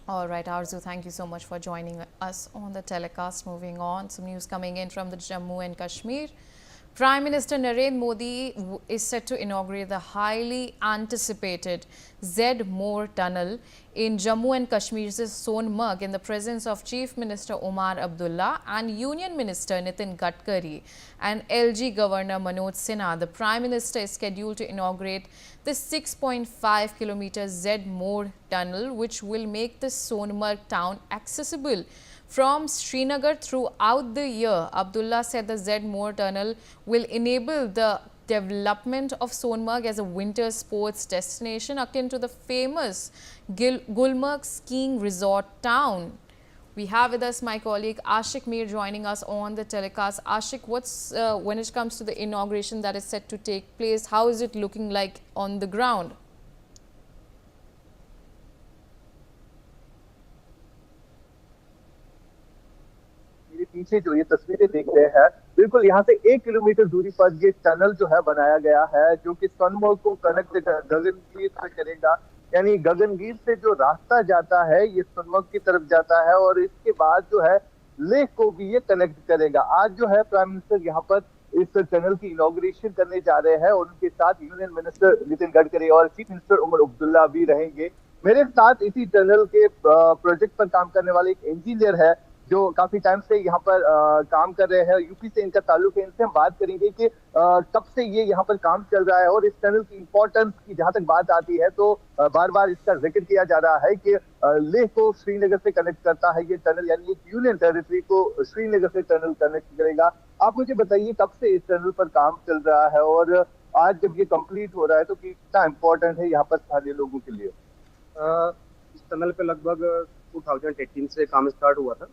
All right, Arzu, thank you so much for joining us on the telecast. Moving on, some news coming in from the Jammu and Kashmir. Prime Minister Narendra Modi is set to inaugurate the highly anticipated Z-Morh Tunnel in Jammu and Kashmir's Sonamarg in the presence of Chief Minister Omar Abdullah and Union Minister Nitin Gadkari and LG Governor Manoj Sinha. The Prime Minister is scheduled to inaugurate the 6.5 kilometer Z-Morh Tunnel, which will make the Sonamarg town accessible from Srinagar throughout the year. Abdullah said the Z-Morh Tunnel will enable the development of Sonamarg as a winter sports destination akin to the famous Gulmarg skiing resort town. We have with us my colleague Ashik Mir joining us on the telecast. Ashik, what's when it comes to the inauguration that is set to take place, how is it looking like on the ground? पीछे जो ये तस्वीरें देख रहे हैं, बिल्कुल यहाँ से 1 किलोमीटर दूरी पर ये टनल जो है बनाया गया है, जो कि सोनमर्ग को कनेक्ट गगनगीर से करेगा। यानी गगनगीर से जो रास्ता जाता है ये सोनमर्ग की तरफ जाता है और इसके बाद जो है लेह को भी ये कनेक्ट करेगा। आज जो है प्राइम मिनिस्टर यहाँ पर इस टनल की इनॉग्रेशन करने जा रहे हैं और उनके साथ यूनियन मिनिस्टर नितिन गडकरी और चीफ मिनिस्टर उमर अब्दुल्ला भी रहेंगे। मेरे साथ इसी टनल के प्रोजेक्ट पर काम करने वाले एक इंजीनियर है जो काफी टाइम से यहाँ पर काम कर रहे हैं, यूपी से इनका ताल्लुक है। इनसे हम बात करेंगे कि कब से ये यहाँ पर काम चल रहा है और इस टनल की इंपॉर्टेंस की जहां तक बात आती है तो बार बार इसका जिक्र किया जा रहा है कि लेह को श्रीनगर से कनेक्ट करता है ये टनल, यानी एक यूनियन टेरिटरी को श्रीनगर से टनल कनेक्ट करेगा। आप मुझे बताइए कब से इस टनल पर काम चल रहा है और आज जब ये कंप्लीट हो रहा है तो कितना इम्पोर्टेंट है यहाँ पर स्थानीय लोगों के लिए? इस टनल पे लगभग 2018 से काम स्टार्ट हुआ था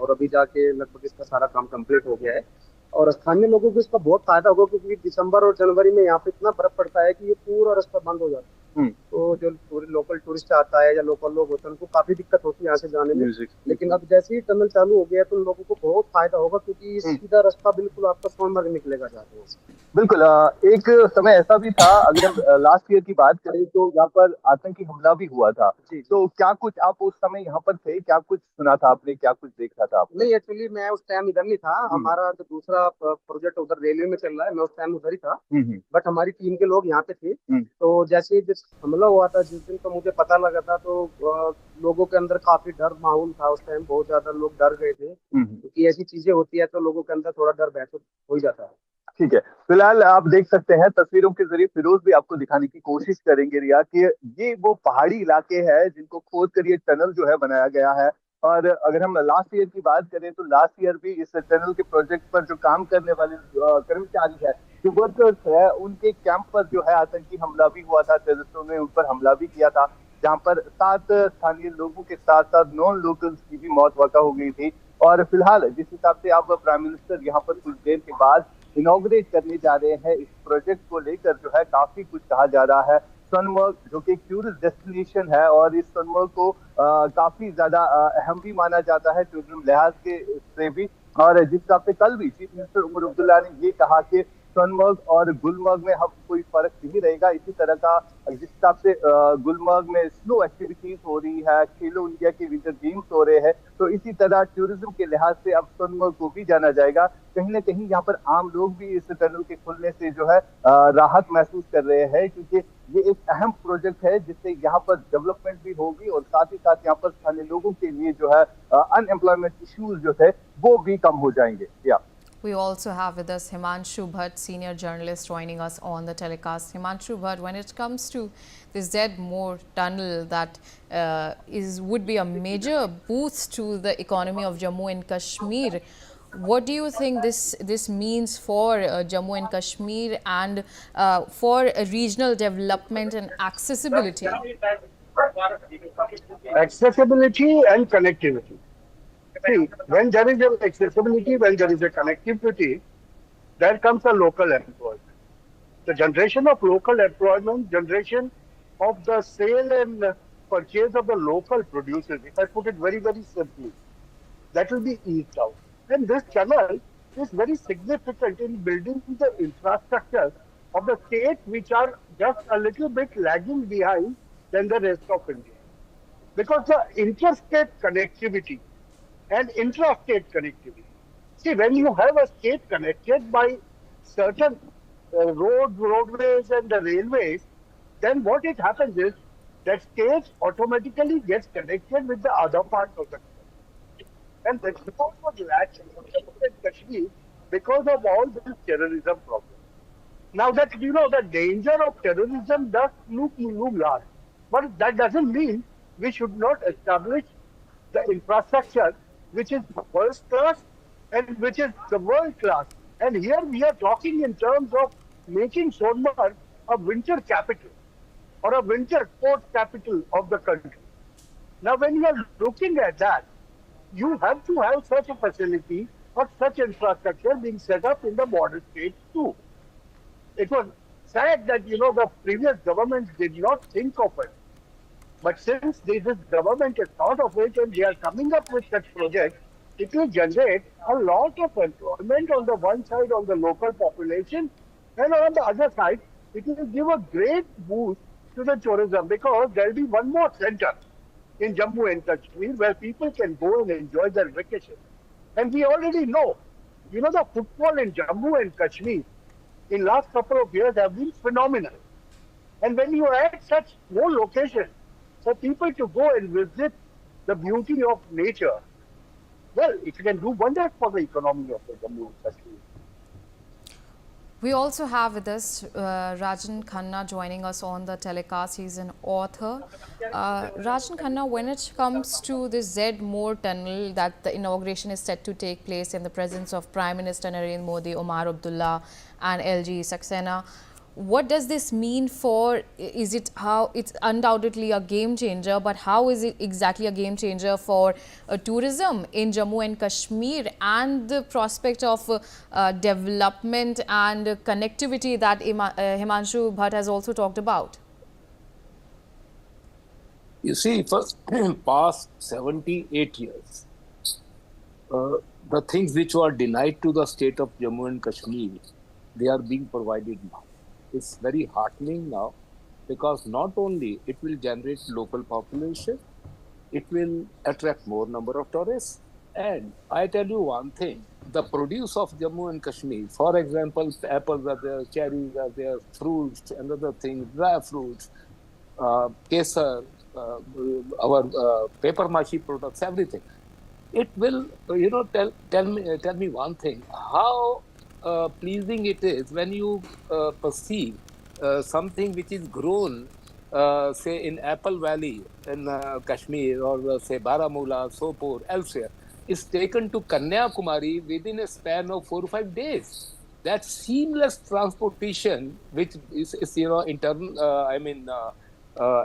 और अभी जाके लगभग इसका सारा काम कंप्लीट हो गया है और स्थानीय लोगों को इसका बहुत फायदा होगा क्योंकि दिसंबर और जनवरी में यहाँ पे इतना बर्फ पड़ता है कि ये पूरा रास्ता बंद हो जाता है। तो जो लोकल टूरिस्ट आता है या लोकल लोग होते हैं उनको काफी दिक्कत होती है यहाँ से जाने में, लेकिन अब जैसे ही टनल चालू हो गया तो लोगों को बहुत फायदा होगा क्योंकि सीधा रास्ता बिल्कुल आपका सोनमर्ग निकलेगा जाते हैं। बिल्कुल, एक समय ऐसा भी था, अगर हम लास्ट ईयर की बात करें तो यहाँ पर आतंकी हमला भी हुआ था। तो क्या कुछ आप उस समय यहाँ पर थे, क्या कुछ सुना था आपने, क्या कुछ देखा था आपने? नहीं, एक्चुअली मैं उस टाइम इधर नहीं था। हमारा जो दूसरा प्रोजेक्ट उधर रेलवे में चल रहा है, मैं उस टाइम उधर ही था, बट हमारी टीम के लोग यहाँ पे थे। तो जैसे जिस हमला हुआ था जिस दिन, तो मुझे पता लगा था तो लोगों के अंदर काफी डर माहौल था उस टाइम, बहुत ज्यादा लोग डर गए थे क्योंकि ऐसी चीजें होती है तो लोगों के अंदर थोड़ा डर महसूस हो ही जाता है। ठीक है, फिलहाल आप देख सकते हैं तस्वीरों के जरिए, फिरोज भी आपको दिखाने की कोशिश करेंगे रिया कि ये वो पहाड़ी इलाके हैं जिनको खोद कर ये टनल जो है बनाया गया है। और अगर हम लास्ट ईयर की बात करें तो लास्ट ईयर भी इस टनल के प्रोजेक्ट पर जो काम करने वाले कर्मचारी है, जो वर्कर्स है, उनके कैंप पर जो है आतंकी हमला भी हुआ था। टेररिस्टों ने उन पर हमला भी किया था जहाँ पर 7 स्थानीय लोगों के साथ साथ नॉन लोकल्स की भी मौत वाक़ा हो गई थी। और फिलहाल जिस हिसाब से आप प्राइम मिनिस्टर यहाँ पर कुछ देर के बाद इनॉग्रेट करने जा रहे हैं इस प्रोजेक्ट को लेकर, जो है काफी कुछ कहा जा रहा है। सोनमर्ग जो कि एक टूरिस्ट डेस्टिनेशन है और इस सोनमर्ग को काफी ज्यादा अहम भी माना जाता है टूरिज्म लिहाज के से भी। और जिस हिसाब से कल भी चीफ मिनिस्टर उमर अब्दुल्ला ने ये कहा कि सोनमर्ग और गुलमर्ग में अब कोई फर्क नहीं रहेगा। इसी तरह का जिस हिसाब से गुलमर्ग में स्नो एक्टिविटीज हो रही है, खेलो इंडिया के विंटर गेम्स हो रहे हैं, तो इसी तरह टूरिज्म के लिहाज से अब सोनमर्ग को भी जाना जाएगा। कहीं ना कहीं यहाँ पर आम लोग भी इस टनल के खुलने से जो है राहत महसूस कर रहे हैं क्योंकि ये एक अहम प्रोजेक्ट है जिससे यहाँ पर डेवलपमेंट भी होगी और साथ ही साथ यहाँ पर स्थानीय लोगों के लिए जो है अनएम्प्लॉयमेंट इश्यूज जो थे वो भी कम हो जाएंगे। या We also have with us Himanshu Bhatt, senior journalist, joining us on the telecast. Himanshu Bhatt, when it comes to this Z-Morh Tunnel that would be a major boost to the economy of Jammu and Kashmir, what do you think this means for Jammu and Kashmir and for regional development and accessibility? Accessibility and connectivity. See, when there is an accessibility, when there is a connectivity, there comes a local employment. The generation of local employment, generation of the sale and purchase of the local producers, if I put it very, very simply, that will be eased out. And this channel is very significant in building the infrastructure of the states which are just a little bit lagging behind than the rest of India. because the interstate connectivity and intrastate connectivity. See, when you have a state connected by certain roadways and the railways, then what it happens is that state automatically gets connected with the other part of the country. And the support was lacking in Kashmir because of all this terrorism problem. Now that the danger of terrorism does loom large, but that doesn't mean we should not establish the infrastructure which is first class and which is the world class. And here we are talking in terms of making Sonamarg a winter capital or a winter sports capital of the country. Now, when you are looking at that, you have to have such a facility or such infrastructure being set up in the border states too. It was sad that the previous government did not think of it. But since this government has thought of it and they are coming up with such projects, it will generate a lot of employment on the one side of the local population, and on the other side, it will give a great boost to the tourism because there will be one more center in Jammu and Kashmir where people can go and enjoy their vacation. And we already know, the footfall in Jammu and Kashmir in last couple of years have been phenomenal. And when you add such more locations for people to go and visit the beauty of nature, well, it can do wonders for the economy of the Jammu and Kashmir. We also have with us Rajan Khanna joining us on the telecast. He's an author. Rajan Khanna, when it comes to this Z-Morh Tunnel, that the inauguration is set to take place in the presence of Prime Minister Narendra Modi, Omar Abdullah and LG Saxena, what does this mean for, is it how, it's undoubtedly a game changer, but how is it exactly a game changer for tourism in Jammu and Kashmir and the prospect of development and connectivity that Himanshu Bhatt has also talked about? You see, for past 78 years, the things which were denied to the state of Jammu and Kashmir, they are being provided now. It's very heartening now because not only it will generate local population, it will attract more number of tourists. And I tell you one thing, the produce of Jammu and Kashmir, for example, apples are there, cherries are there, fruits and other things, dry fruits, kesar, our paper mache products, everything. It will, tell me one thing, how pleasing it is when you perceive something which is grown, say in Apple Valley in Kashmir or say Baramulla, Sopore, elsewhere, is taken to Kanyakumari within a span of 4 or 5 days. That seamless transportation, which is internal,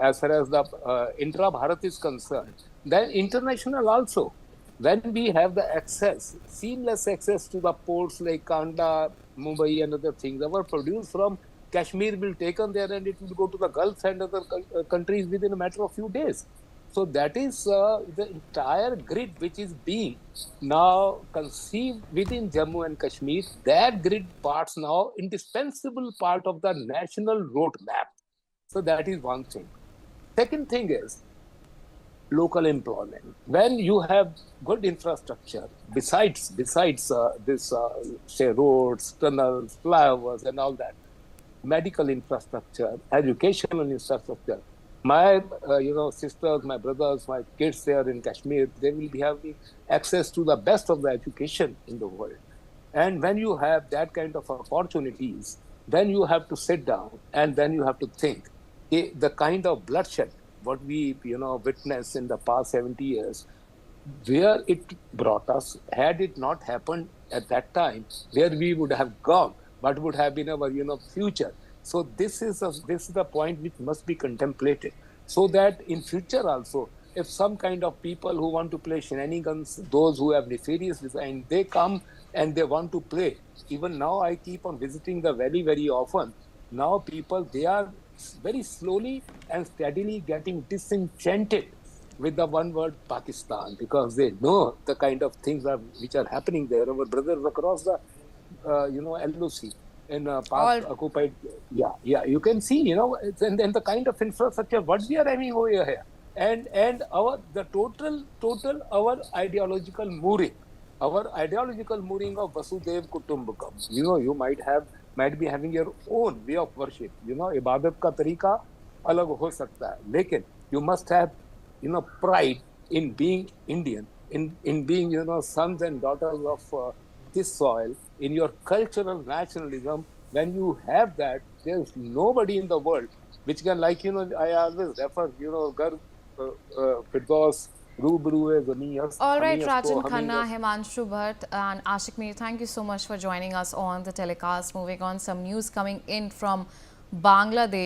as far as the intra-Bharat is concerned, then international also. When we have the access, seamless access to the ports like Kanda, Mumbai and other things, our produce from Kashmir will taken there and it will go to the Gulf and other countries within a matter of few days. So that is the entire grid which is being now conceived within Jammu and Kashmir. That grid parts now indispensable part of the national road map. So that is one thing. Second thing is local employment. When you have good infrastructure, besides this, say roads, tunnels, flyovers, and all that, medical infrastructure, educational infrastructure. My, sisters, my brothers, my kids there in Kashmir, they will be having access to the best of the education in the world. And when you have that kind of opportunities, then you have to sit down and then you have to think the kind of bloodshed what we witnessed in the past 70 years, where it brought us, had it not happened at that time, where we would have gone, what would have been our future. So this is the point which must be contemplated, so that in future also, if some kind of people who want to play shenanigans, those who have nefarious design, they come and they want to play. Even now I keep on visiting the valley very often. Now people, they are very slowly and steadily getting disenchanted with the one word Pakistan, because they know the kind of things which are happening there. Our brothers across the, LOC in past occupied, you can see, and the kind of infrastructure what we are having over here. and our the total our ideological mooring, of Vasudev Kutumbakam. You might be having your own way of worship. इबादत का तरीका अलग हो सकता है, लेकिन you must have pride in being Indian, in being sons and daughters of this soil, in your cultural nationalism. When you have that, there's nobody in the world which can, like I always refer, Gar Firdaus Rubru Zamiyas. All right, Rajan Khanna, Himanshu Bhatt and Ashik Mir, thank you so much for joining us on the telecast. Moving on, some news coming in from Bangladesh.